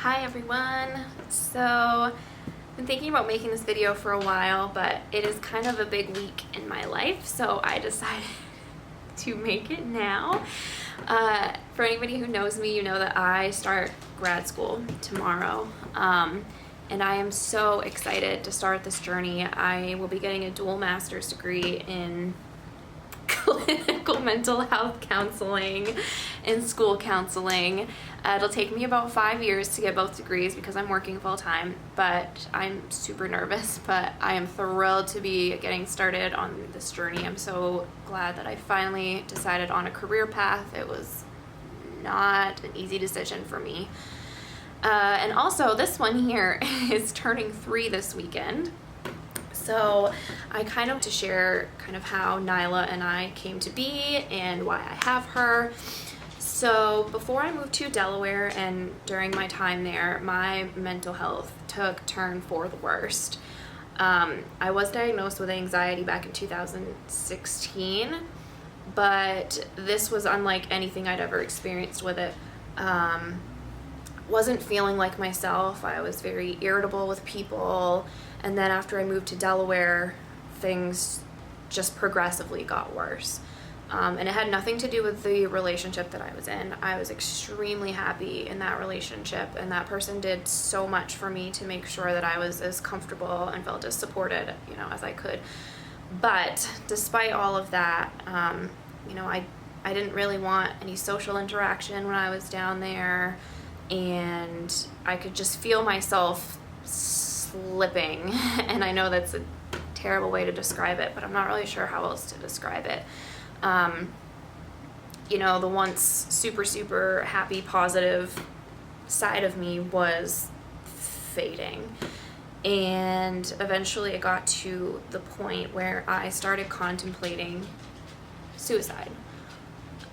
Hi everyone. So I've been thinking about making this video for a while, but it is kind of a big week in my life, so I decided to make it now. For anybody who knows me, you know that I start grad school tomorrow, and I am so excited to start this journey. I will be getting a dual master's degree in clinical mental health counseling and school counseling. It'll take me about 5 years to get both degrees because I'm working full time, but I'm super nervous, but I am thrilled to be getting started on this journey. I'm so glad that I finally decided on a career path. It was not an easy decision for me. And also this one here is turning 3 this weekend. So I kind of to share kind of how Nyla and I came to be and why I have her. So before I moved to Delaware and during my time there, my mental health took a turn for the worst. I was diagnosed with anxiety back in 2016, but this was unlike anything I'd ever experienced with it. Wasn't feeling like myself. I was very irritable with people. And then after I moved to Delaware, things just progressively got worse. And it had nothing to do with the relationship that I was in. I was extremely happy in that relationship, and that person did so much for me to make sure that I was as comfortable and felt as supported, as I could. But despite all of that, I didn't really want any social interaction when I was down there, and I could just feel myself slipping. And I know that's a terrible way to describe it, but I'm not really sure how else to describe it. The once super happy, positive side of me was fading. And eventually it got to the point where I started contemplating suicide.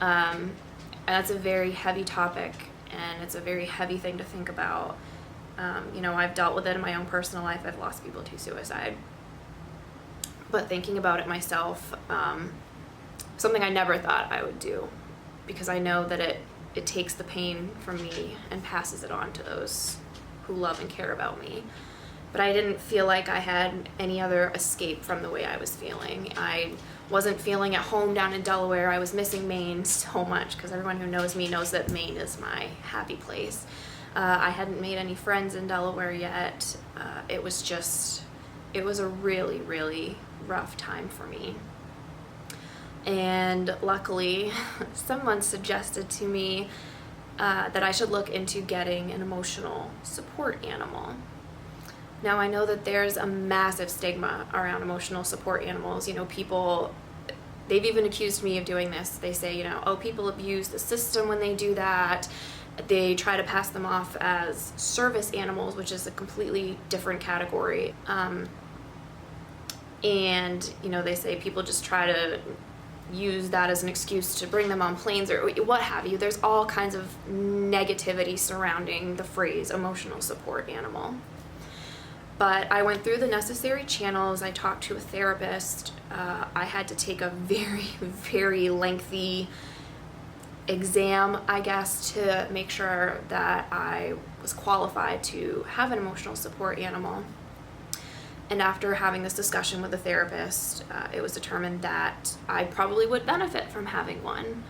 And that's a very heavy topic, and it's a very heavy thing to think about. I've dealt with it in my own personal life. I've lost people to suicide. But thinking about it myself, something I never thought I would do, because I know that it takes the pain from me and passes it on to those who love and care about me. But I didn't feel like I had any other escape from the way I was feeling. I wasn't feeling at home down in Delaware. I was missing Maine so much, because everyone who knows me knows that Maine is my happy place. I hadn't made any friends in Delaware yet. It was a really rough time for me. And luckily, someone suggested to me that I should look into getting an emotional support animal. Now, I know that there's a massive stigma around emotional support animals. People, they've even accused me of doing this. They say, people abuse the system when they do that. They try to pass them off as service animals, which is a completely different category. And they say people just try to use that as an excuse to bring them on planes or what have you. There's all kinds of negativity surrounding the phrase emotional support animal. But I went through the necessary channels. I talked to a therapist. I had to take a very lengthy exam, I guess, to make sure that I was qualified to have an emotional support animal. And after having this discussion with the therapist, it was determined that I probably would benefit from having one.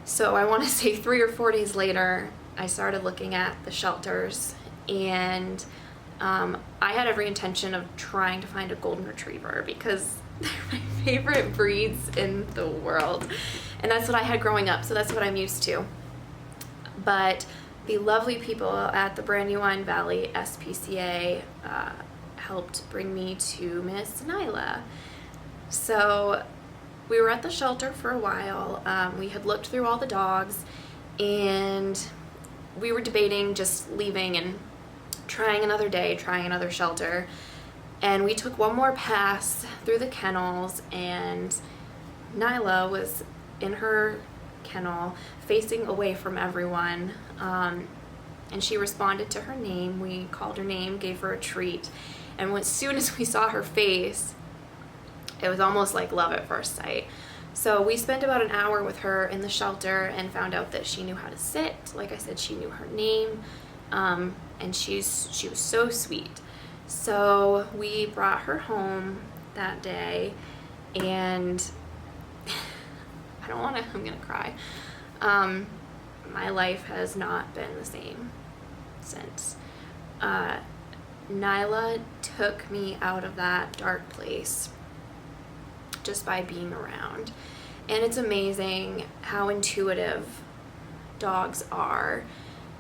So I want to say 3 or 4 days later, I started looking at the shelters, and I had every intention of trying to find a golden retriever because they're my favorite breeds in the world. And that's what I had growing up, so that's what I'm used to. But the lovely people at the Brandywine Valley SPCA helped bring me to Miss Nyla. So we were at the shelter for a while. We had looked through all the dogs, and we were debating just leaving and trying another day, trying another shelter. And we took one more pass through the kennels, and Nyla was in her kennel facing away from everyone, and she responded to her name. We called her name, gave her a treat, and as soon as we saw her face, it was almost like love at first sight. So we spent about an hour with her in the shelter and found out that she knew how to sit. Like I said, she knew her name. And she was so sweet. So we brought her home that day, and I'm gonna cry. My life has not been the same since. Nyla took me out of that dark place just by being around. And it's amazing how intuitive dogs are.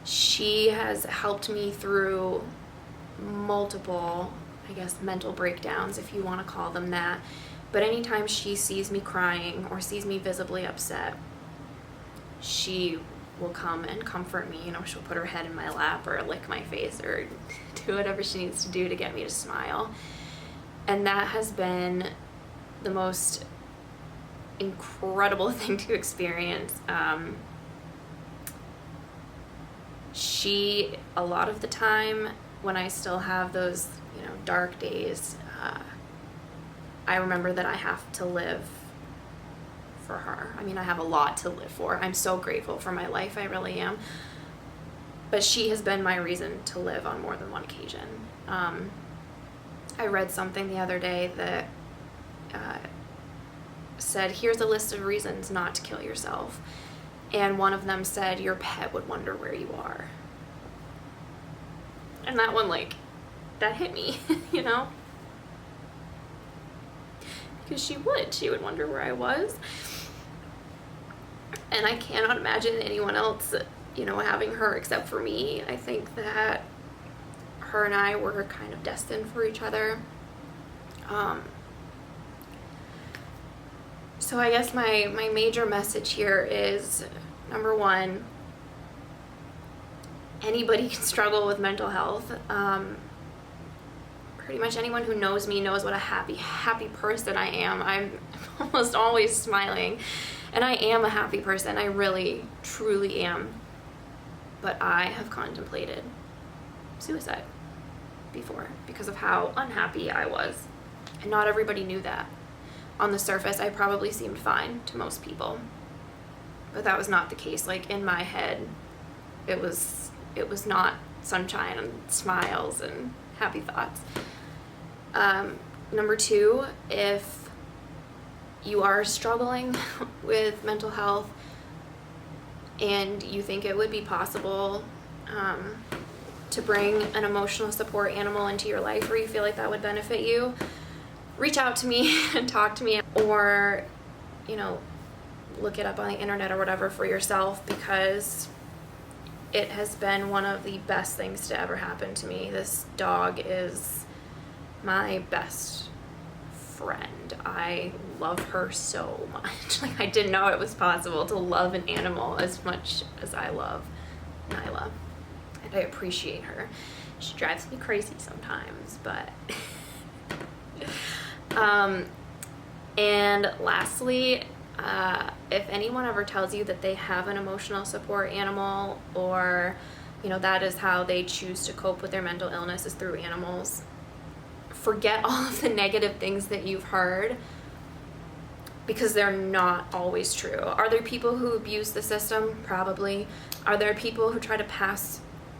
She has helped me through multiple, I guess, mental breakdowns, if you want to call them that. But anytime she sees me crying or sees me visibly upset, she will come and comfort me. You know, she'll put her head in my lap or lick my face or do whatever she needs to do to get me to smile. And that has been the most incredible thing to experience. She, a lot of the time, when I still have those, you know, dark days, I remember that I have to live for her. I mean, I have a lot to live for. I'm so grateful for my life, I really am. But she has been my reason to live on more than one occasion. I read something the other day that said, here's a list of reasons not to kill yourself. And one of them said, your pet would wonder where you are. And that one, like, that hit me, you know? Because she would wonder where I was. And I cannot imagine anyone else, you know, having her except for me. I think that her and I were kind of destined for each other. So I guess my major message here is, number one, anybody can struggle with mental health. Pretty much anyone who knows me knows what a happy person I am. I'm almost always smiling, and I am a happy person. I really, truly am. But I have contemplated suicide before because of how unhappy I was. And not everybody knew that. On the surface, I probably seemed fine to most people. But that was not the case. Like, in my head, it was not sunshine and smiles and happy thoughts. Number two, if you are struggling with mental health and you think it would be possible to bring an emotional support animal into your life, or you feel like that would benefit you, reach out to me and talk to me, or, you know, look it up on the internet or whatever for yourself, because it has been one of the best things to ever happen to me. This dog is my best friend. I love her so much. Like, I didn't know it was possible to love an animal as much as I love Nyla. And I appreciate her. She drives me crazy sometimes, but and lastly, if anyone ever tells you that they have an emotional support animal, or, you know, that is how they choose to cope with their mental illness is through animals, forget all of the negative things that you've heard, because they're not always true. Are there people who abuse the system? Probably. Are there people who try to pass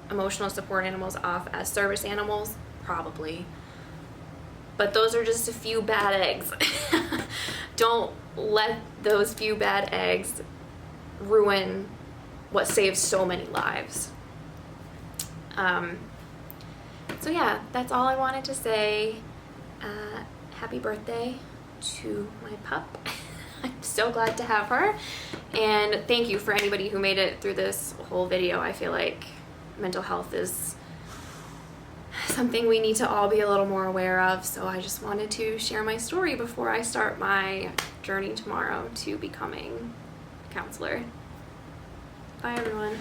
emotional support animals off as service animals? Probably. But those are just a few bad eggs. Don't let those few bad eggs ruin what saves so many lives. So yeah, that's all I wanted to say. Happy birthday to my pup. I'm so glad to have her. And thank you for anybody who made it through this whole video. I feel like mental health is something we need to all be a little more aware of. So I just wanted to share my story before I start my journey tomorrow to becoming a counselor. Bye, everyone.